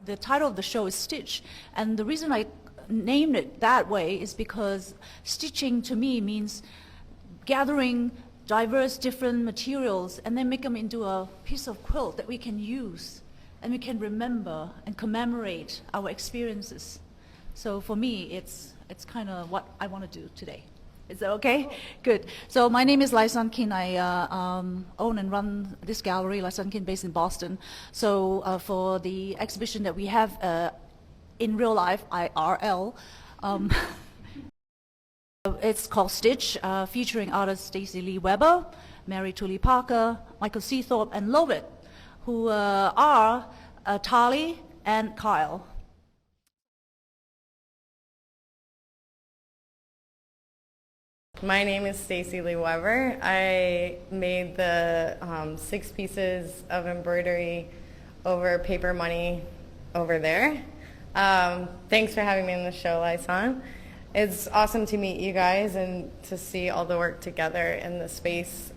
the title of the show is Stitch, and the reason I named it that way is because stitching to me means gathering diverse different materials and then make them into a piece of quilt that we can use and we can remember and commemorate our experiences. So for me, it's kind of what I want to do today. Is that okay? Oh. Good. So my name is Lai Sun Kin. I own and run this gallery, Lai Sun Kin, based in Boston. So for the exhibition that we have in real life, IRL, it's called Stitch, featuring artists Stacy Lee Weber, Mary Tooley Parker, Michael Seethorpe, and Lovett, who are Tali and Kyle. My name is Stacy Lee Weber. I made the 6 pieces of embroidery over paper money over there. Thanks for having me on the show, Lai Sun. It's awesome to meet you guys and to see all the work together in the space.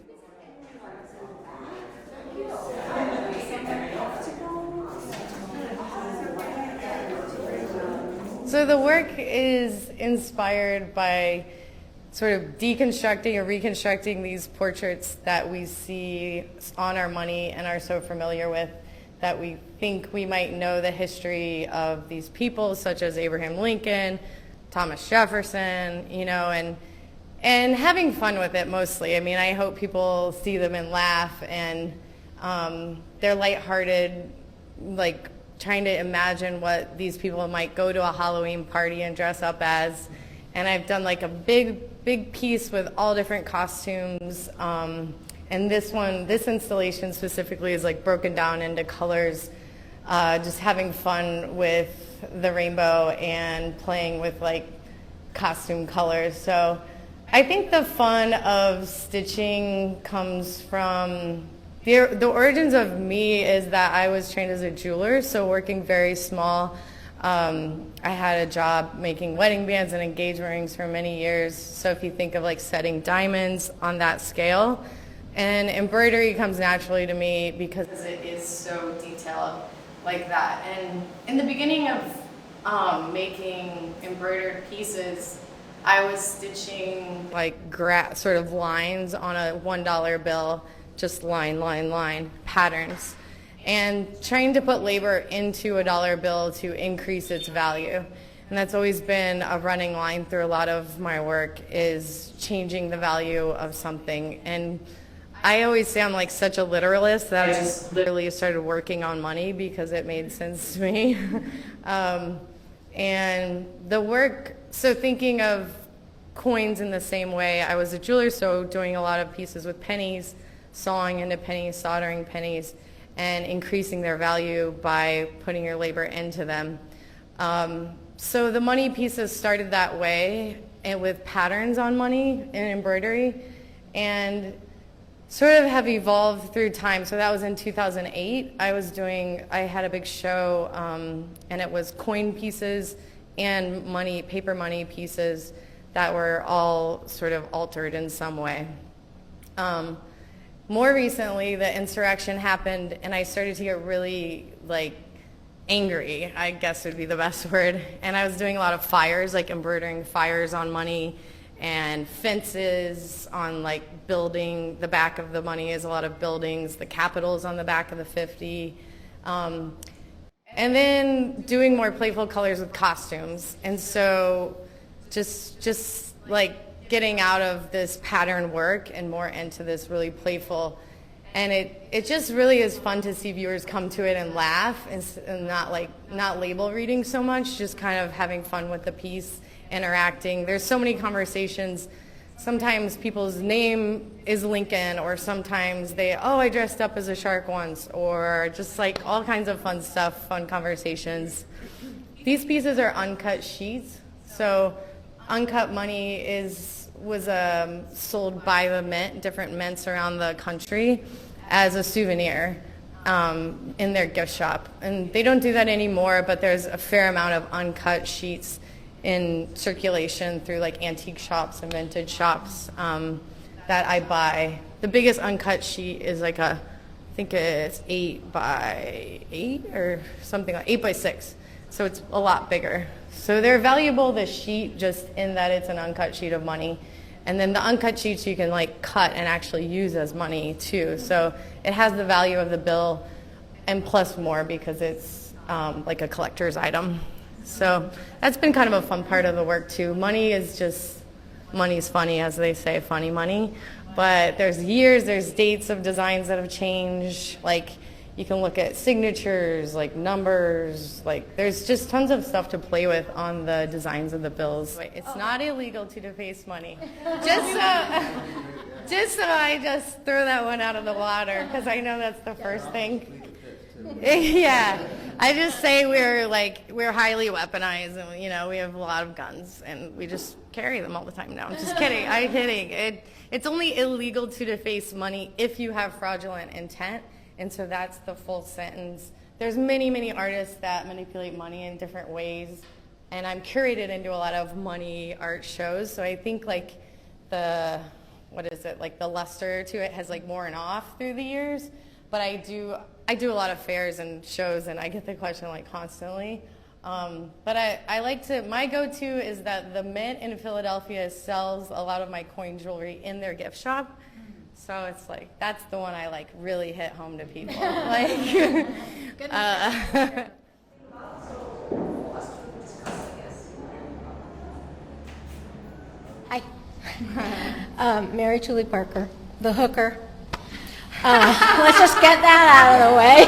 So the work is inspired by sort of deconstructing or reconstructing these portraits that we see on our money and are so familiar with, that we think we might know the history of these people, such as Abraham Lincoln, Thomas Jefferson, you know, and having fun with it mostly. I mean, I hope people see them and laugh, and they're lighthearted, like trying to imagine what these people might go to a Halloween party and dress up as. And I've done like a big piece with all different costumes. And this installation specifically is like broken down into colors, just having fun with the rainbow and playing with like costume colors. So I think the fun of stitching comes from the origins of me is that I was trained as a jeweler, so working very small. I had a job making wedding bands and engagement rings for many years. So if you think of like setting diamonds on that scale, and embroidery comes naturally to me because it is so detailed like that. And in the beginning of making embroidered pieces, I was stitching like sort of lines on a $1 bill, just line patterns, and trying to put labor into a dollar bill to increase its value. And that's always been a running line through a lot of my work, is changing the value of something. And I always say I'm like such a literalist that I just literally started working on money because it made sense to me. And the work, so thinking of coins in the same way, I was a jeweler, so doing a lot of pieces with pennies, sawing into pennies, soldering pennies, and increasing their value by putting your labor into them. So the money pieces started that way, and with patterns on money and embroidery, and sort of have evolved through time. So that was in 2008. I had a big show, and it was coin pieces and paper money pieces that were all sort of altered in some way. More recently, the insurrection happened, and I started to get really like angry, I guess would be the best word. And I was doing a lot of fires, like embroidering fires on money, and fences on like building. The back of the money is a lot of buildings. The Capitol's on the back of the 50. And then doing more playful colors with costumes. And so just like getting out of this pattern work and more into this really playful. And it just really is fun to see viewers come to it and laugh, and not label reading so much, just kind of having fun with the piece, interacting. There's so many conversations. Sometimes people's name is Lincoln, or sometimes I dressed up as a shark once, or just like all kinds of fun stuff, fun conversations. These pieces are uncut sheets. So uncut money was sold by the mint, different mints around the country, as a souvenir in their gift shop. And they don't do that anymore, but there's a fair amount of uncut sheets in circulation through like antique shops and vintage shops that I buy. The biggest uncut sheet is like a I think it's 8x8 or something like 8x6. So it's a lot bigger. So they're valuable, the sheet, just in that it's an uncut sheet of money. And then the uncut sheets you can like cut and actually use as money too. So it has the value of the bill and plus more because it's like a collector's item. So that's been kind of a fun part of the work too. Money's funny, as they say, funny money. But there's dates of designs that have changed. Like you can look at signatures, like numbers, like there's just tons of stuff to play with on the designs of the bills. It's not illegal to deface money. Just so I just throw that one out of the water, because I know that's the first thing. Yeah, I just say we're highly weaponized, and we have a lot of guns, and we just carry them all the time now. I'm just kidding. I'm kidding. It's only illegal to deface money if you have fraudulent intent, and so that's the full sentence. There's many artists that manipulate money in different ways, and I'm curated into a lot of money art shows. So I think like the luster to it has like worn off through the years. But I do a lot of fairs and shows, and I get the question like constantly. But I like to, my go-to is that the Mint in Philadelphia sells a lot of my coin jewelry in their gift shop. So it's like, that's the one I like really hit home to people. Like, Hi. Mary Julie Parker, the hooker. Let's just get that out of the way.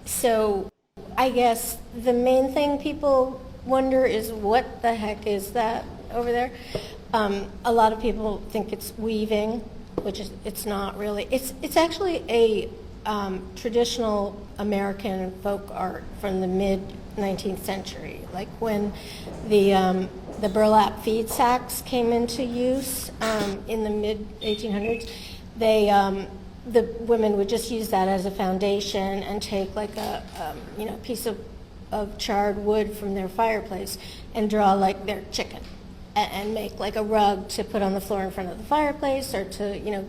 So I guess the main thing people wonder is what the heck is that over there? A lot of people think it's weaving, which is it's not really. It's actually a traditional American folk art from the mid 19th century, like when the burlap feed sacks came into use in the mid 1800s. The women would just use that as a foundation and take like a piece of charred wood from their fireplace and draw like their chicken and make like a rug to put on the floor in front of the fireplace, or to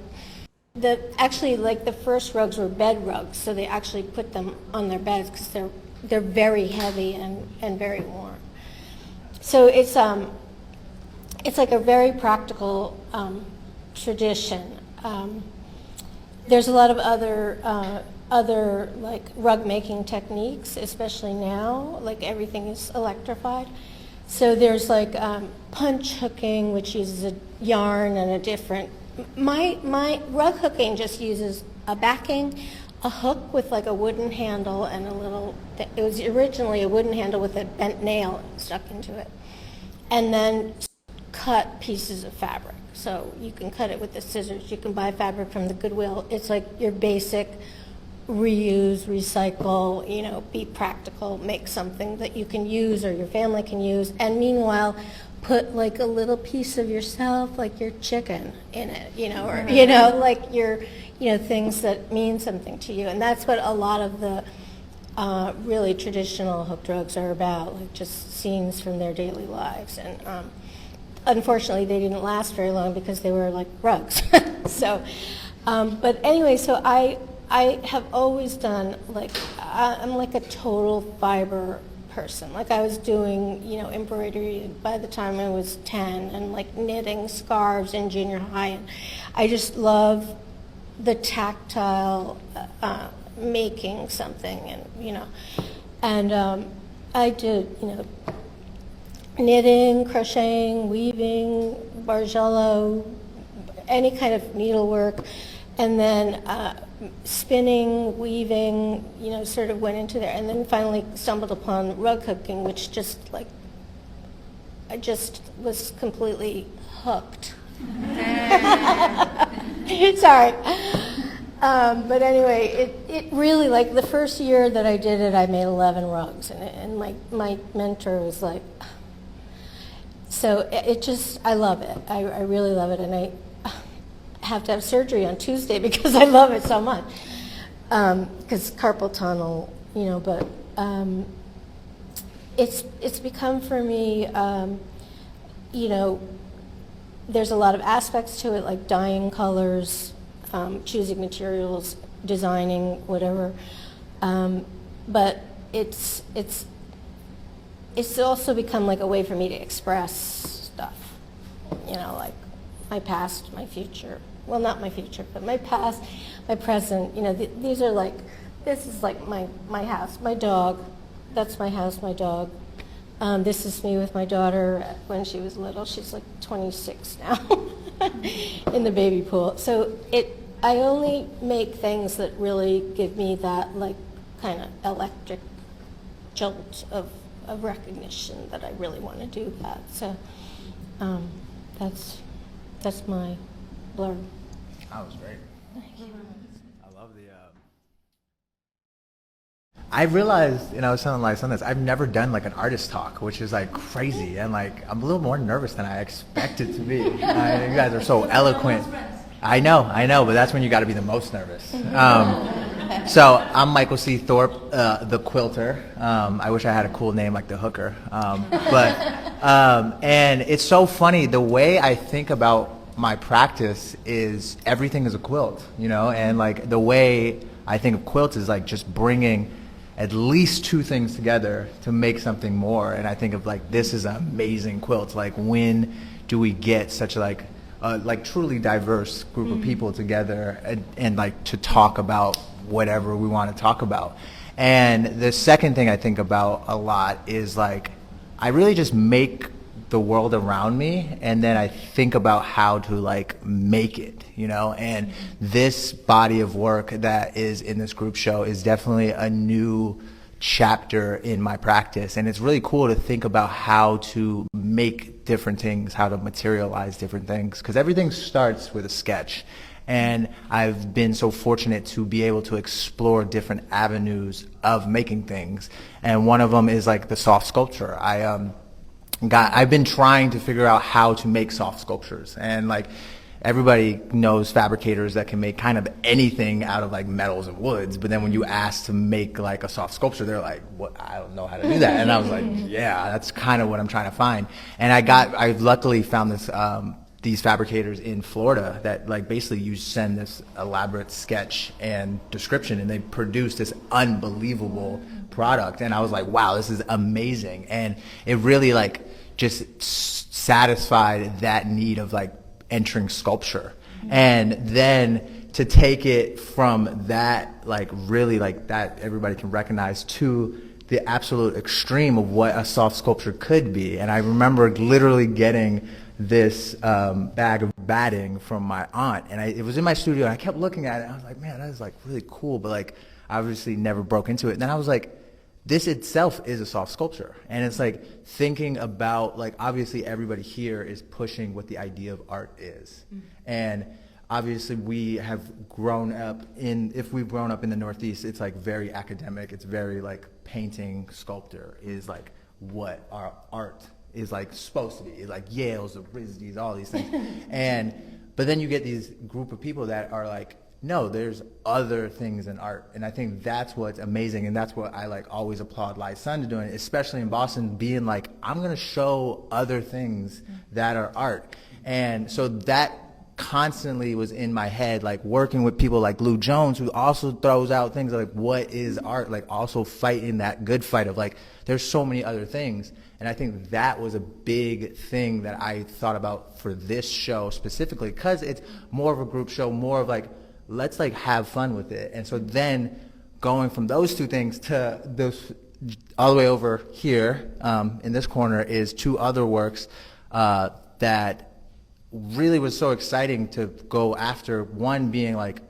actually like the first rugs were bed rugs, so they actually put them on their beds because they're very heavy and very warm. So it's like a very practical tradition. There's a lot of other like rug making techniques, especially now. Like everything is electrified. So there's like punch hooking, which uses a yarn and a different. My rug hooking just uses a backing, a hook with like a wooden handle and a little. It was originally a wooden handle with a bent nail stuck into it, and then cut pieces of fabric. So you can cut it with the scissors. You can buy fabric from the Goodwill. It's like your basic reuse, recycle, be practical, make something that you can use or your family can use. And meanwhile, put like a little piece of yourself, like your chicken in it, or, like your, things that mean something to you. And that's what a lot of the really traditional hooked rugs are about, like just scenes from their daily lives. And unfortunately, they didn't last very long because they were like rugs. So, but anyway, so I have always done I'm like a total fiber person. Like I was doing, embroidery by the time I was 10, and like knitting scarves in junior high. And I just love the tactile making something, and I did, knitting, crocheting, weaving, bargello, any kind of needlework, and then spinning, weaving, sort of went into there, and then finally stumbled upon rug hooking, which just like, I just was completely hooked. Sorry. But anyway, it really, like the first year that I did it, I made 11 rugs, and my mentor was like, so I love it. I really love it, and I have to have surgery on Tuesday because I love it so much. Because carpal tunnel, but it's become for me, there's a lot of aspects to it, like dyeing colors, choosing materials, designing, whatever. But it's also become like a way for me to express stuff, like my past, my future. Well, not my future, but my past, my present. These are like, this is like my house, my dog. That's my house, my dog. This is me with my daughter when she was little. She's like 26 now in the baby pool. So I only make things that really give me that like kind of electric jolt of recognition that I really want to do that. So that's my blurb. That was great. I love the. I realized, I was telling Liza on this, I've never done like an artist talk, which is like crazy, and like I'm a little more nervous than I expected to be. You guys are so eloquent. I know, but that's when you got to be the most nervous. So I'm Michael C. Thorpe, the quilter. I wish I had a cool name like the hooker, and it's so funny the way I think about my practice is everything is a quilt, and like the way I think of quilts is like just bringing at least two things together to make something more. And I think of like, this is an amazing quilt. Like, when do we get such like truly diverse group of people together and like to talk about whatever we want to talk about? And the second thing I think about a lot is like, I really just make the world around me, and then I think about how to like make it, and this body of work that is in this group show is definitely a new chapter in my practice. And it's really cool to think about how to make different things, how to materialize different things, because everything starts with a sketch. And I've been so fortunate to be able to explore different avenues of making things. And one of them is like the soft sculpture. I've been trying to figure out how to make soft sculptures, and like everybody knows fabricators that can make kind of anything out of like metals and woods, but then when you ask to make like a soft sculpture, they're like, "What? I don't know how to do that." And I was like, "Yeah, that's kind of what I'm trying to find." And I luckily found these fabricators in Florida that like basically you send this elaborate sketch and description, and they produce this unbelievable product. And I was like, wow, this is amazing. And it really like just satisfied that need of like entering sculpture. And then to take it from that, like really like that everybody can recognize, to the absolute extreme of what a soft sculpture could be. And I remember literally getting this bag of batting from my aunt, and it was in my studio, and I kept looking at it, and I was like, man, that is like really cool, but like obviously never broke into it. And then I was like, this itself is a soft sculpture. And it's like thinking about, like, obviously everybody here is pushing what the idea of art is. And obviously we have grown up if we've grown up in the Northeast, it's like very academic. It's very like painting, sculptor is like what our art is like supposed to be. It's like Yale's, the RISDs, all these things. But then you get these group of people that are like, no, there's other things in art. And I think that's what's amazing, and that's what I like always applaud Lai Sun to doing, especially in Boston, being like, I'm going to show other things that are art. And so that constantly was in my head, like working with people like Lou Jones, who also throws out things like, what is art? Like also fighting that good fight of like, there's so many other things. And I think that was a big thing that I thought about for this show specifically, because it's more of a group show, more of like, let's like have fun with it. And so then going from those two things to those, all the way over here in this corner is two other works that really was so exciting to go after. One being like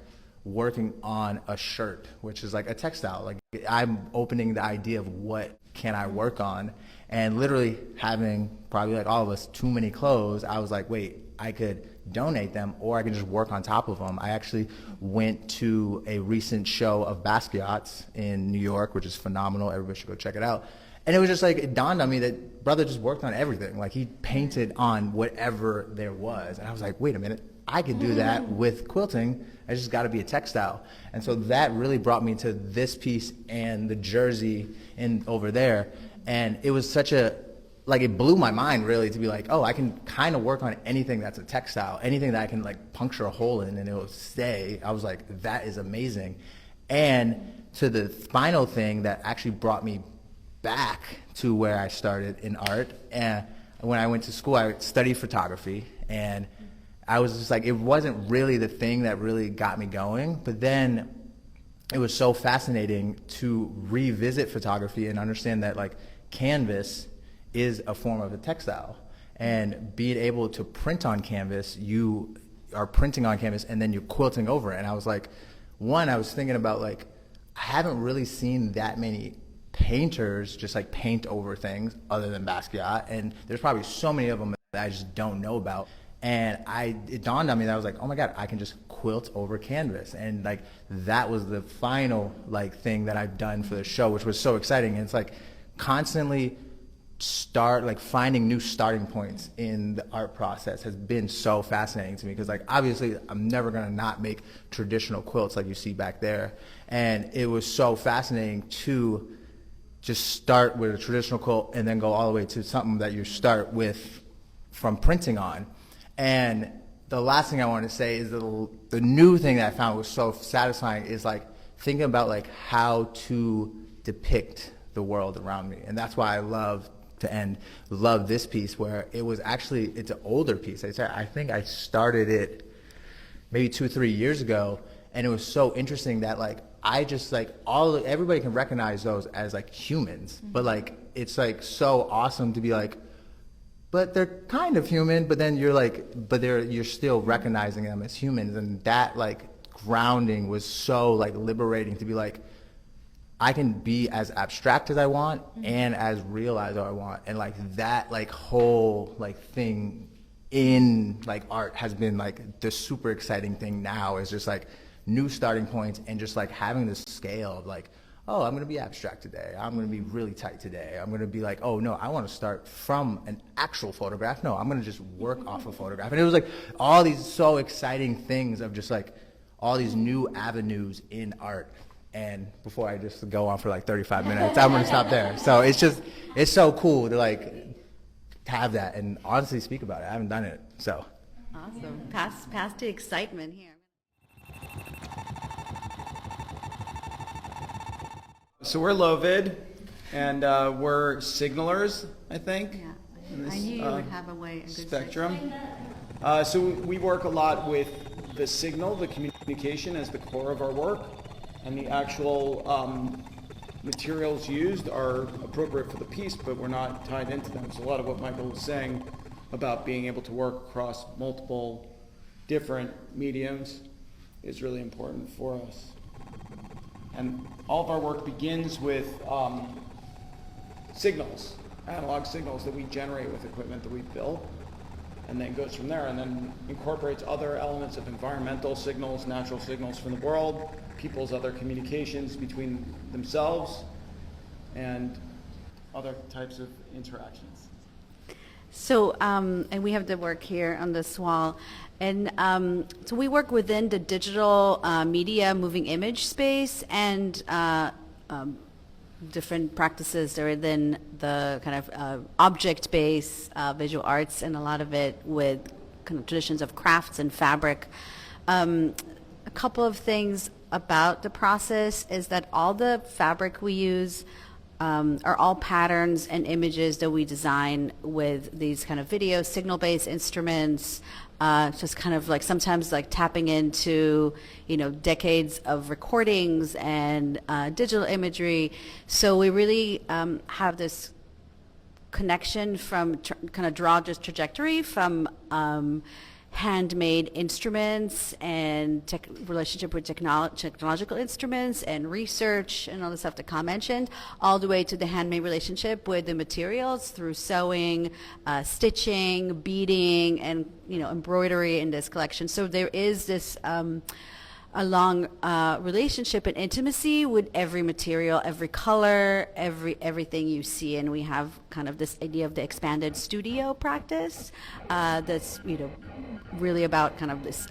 working on a shirt, which is like a textile. Like I'm opening the idea of what can I work on, and literally having probably like all of us too many clothes, I was like, wait, I could donate them, or I can just work on top of them. I actually went to a recent show of Basquiat's in New York, which is phenomenal. Everybody should go check it out. And it was just like, it dawned on me that brother just worked on everything. Like he painted on whatever there was. And I was like, wait a minute, I could do that with quilting. I just got to be a textile. And so that really brought me to this piece and the jersey over there. And it was such a like it blew my mind really to be like, oh, I can kind of work on anything that's a textile, anything that I can like puncture a hole in and it will stay. I was like, that is amazing. And to the final thing that actually brought me back to where I started in art, and when I went to school, I studied photography, and I was just like, it wasn't really the thing that really got me going, but then it was so fascinating to revisit photography and understand that like canvas is a form of a textile, and being able to print on canvas, you are printing on canvas and then you're quilting over it. And I was like, I was thinking about like, I haven't really seen that many painters just like paint over things other than Basquiat, and there's probably so many of them that I just don't know about. And it dawned on me that I was like, oh my God, I can just quilt over canvas. And like, that was the final like thing that I've done for the show, which was so exciting. And it's like constantly finding new starting points in the art process has been so fascinating to me, because like obviously I'm never gonna not make traditional quilts like you see back there. And it was so fascinating to just start with a traditional quilt and then go all the way to something that you start with from printing on. And the last thing I want to say is the new thing that I found was so satisfying is like thinking about like how to depict the world around me. And that's why I love this piece, where it's an older piece. I think I started it maybe 2-3 years ago, and it was so interesting that like I just like everybody can recognize those as like humans, but like it's like so awesome to be like, but they're kind of human, but then you're still recognizing them as humans. And that like grounding was so like liberating to be like, I can be as abstract as I want and as real as I want. And like that like whole like thing in like art has been like the super exciting thing now, is just like new starting points and just like having this scale of like, oh, I'm going to be abstract today. I'm going to be really tight today. I'm going to be like, oh, no, I want to start from an actual photograph. No, I'm going to just work off a photograph. And it was like all these so exciting things of just like all these new avenues in art. And before I just go on for like 35 minutes, I'm going to stop there. So it's so cool to like have that and honestly speak about it. I haven't done it, so. Awesome. Pass to excitement here. So we're Lovid, and we're signalers, I think. Yeah. in this, I knew you would have a good spectrum. So we work a lot with the signal, the communication as the core of our work, and the actual materials used are appropriate for the piece, but we're not tied into them. So a lot of what Michael was saying about being able to work across multiple different mediums is really important for us. And all of our work begins with signals, analog signals that we generate with equipment that we've built, and then goes from there, and then incorporates other elements of environmental signals, natural signals from the world, people's other communications between themselves, and other types of interactions. So, and we have the work here on this wall. And so we work within the digital media moving image space, and different practices that are within the kind of object-based visual arts, and a lot of it with kind of traditions of crafts and fabric. A couple of things about the process is that all the fabric we use are all patterns and images that we design with these kind of video signal-based instruments, just kind of like sometimes like tapping into, decades of recordings and digital imagery. So we really have this connection from kind of draw this trajectory from handmade instruments and relationship with technological instruments and research and all the stuff that Kyle mentioned, all the way to the handmade relationship with the materials through sewing, stitching, beading, and embroidery in this collection. So there is this a long relationship and intimacy with every material, every color, everything you see. And we have kind of this idea of the expanded studio practice that's really about kind of this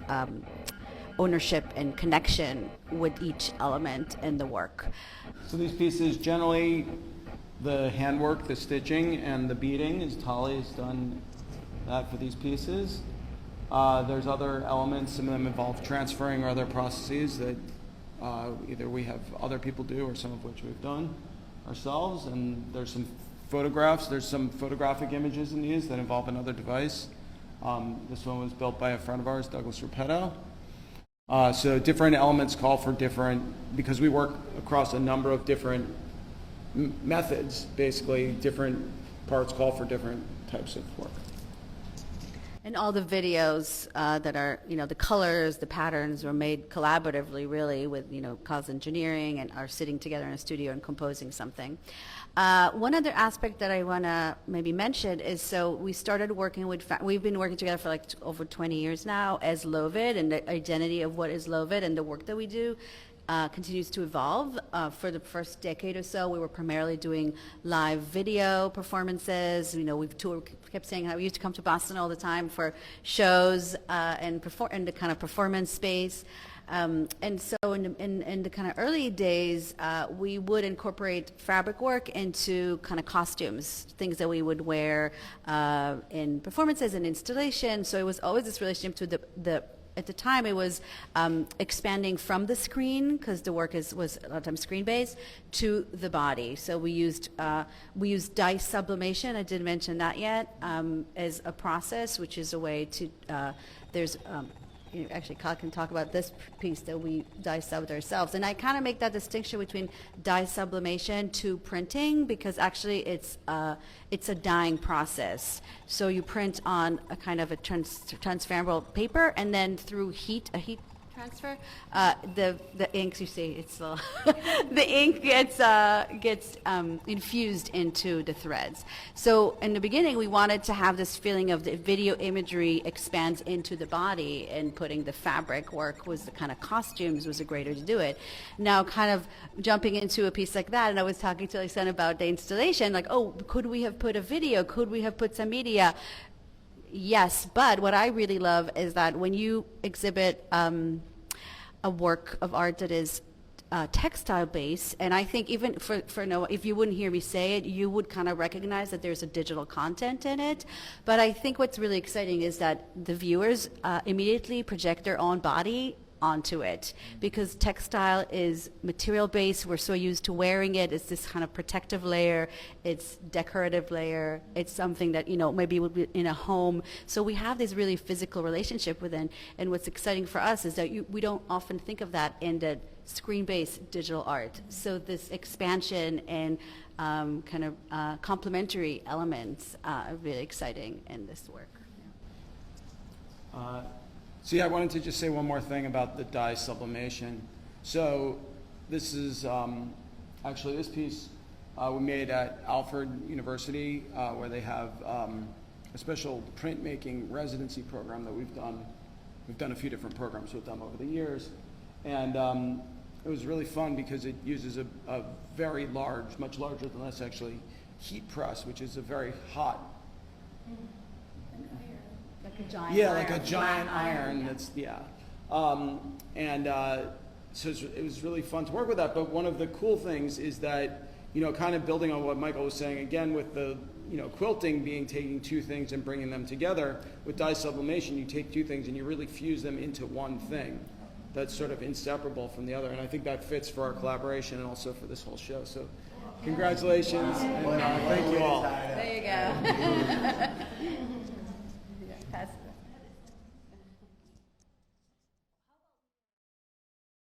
ownership and connection with each element in the work. So these pieces generally the handwork, the stitching, and the beading, as Tali has done that for these pieces. There's other elements, some of them involve transferring or other processes that either we have other people do or some of which we've done ourselves. And there's some photographs, there's some photographic images in these that involve another device. This one was built by a friend of ours, Douglas Repetto. So different elements call for different, because we work across a number of different methods, basically different parts call for different types of work. And all the videos that are, the colors, the patterns were made collaboratively, really, with, cause engineering and are sitting together in a studio and composing something. One other aspect that I want to maybe mention is, so we started working with, we've been working together for like over 20 years now as Lovid, and the identity of what is Lovid and the work that we do continues to evolve. For the first decade or so, we were primarily doing live video performances. We've kept saying how we used to come to Boston all the time for shows and the kind of performance space. And so in the kind of early days, we would incorporate fabric work into kind of costumes, things that we would wear in performances and installation. So it was always this relationship to the at the time, it was expanding from the screen, because the work was a lot of times screen-based, to the body. So we used dye sublimation. I didn't mention that yet, as a process, which is a way to. There's actually, Kyle can talk about this piece that we dye subbed ourselves, and I kind of make that distinction between dye sublimation to printing, because actually it's a dyeing process. So you print on a kind of a transferable paper, and then through a heat transfer, the inks, you see, it's the ink gets infused into the threads. So in the beginning, we wanted to have this feeling of the video imagery expands into the body, and putting the fabric work was the kind of costumes was a great way to do it. Now, kind of jumping into a piece like that, and I was talking to Alexandra about the installation, like, oh, could we have put a video? Could we have put some media? Yes, but what I really love is that when you exhibit a work of art that is textile based, and I think even for Noah, if you wouldn't hear me say it, you would kind of recognize that there's a digital content in it. But I think what's really exciting is that the viewers immediately project their own body onto it, because textile is material based. We're so used to wearing it. It's this kind of protective layer. It's decorative layer. It's something that maybe would be in a home. So we have this really physical relationship with it. And what's exciting for us is that we don't often think of that in the screen-based digital art. So this expansion and kind of complementary elements are really exciting in this work. So yeah, I wanted to just say one more thing about the dye sublimation. So this is actually this piece we made at Alfred University, where they have a special printmaking residency program that we've done. We've done a few different programs with them over the years, and it was really fun because it uses a very large, much larger than this actually, heat press, which is a very hot. Like a giant Yeah, iron. like a giant Flat iron. yeah. That's so it was really fun to work with that. But one of the cool things is that kind of building on what Michael was saying again with the quilting being taking two things and bringing them together. With dye sublimation, you take two things and you really fuse them into one thing that's sort of inseparable from the other. And I think that fits for our collaboration and also for this whole show. So congratulations and thank you all. There you go.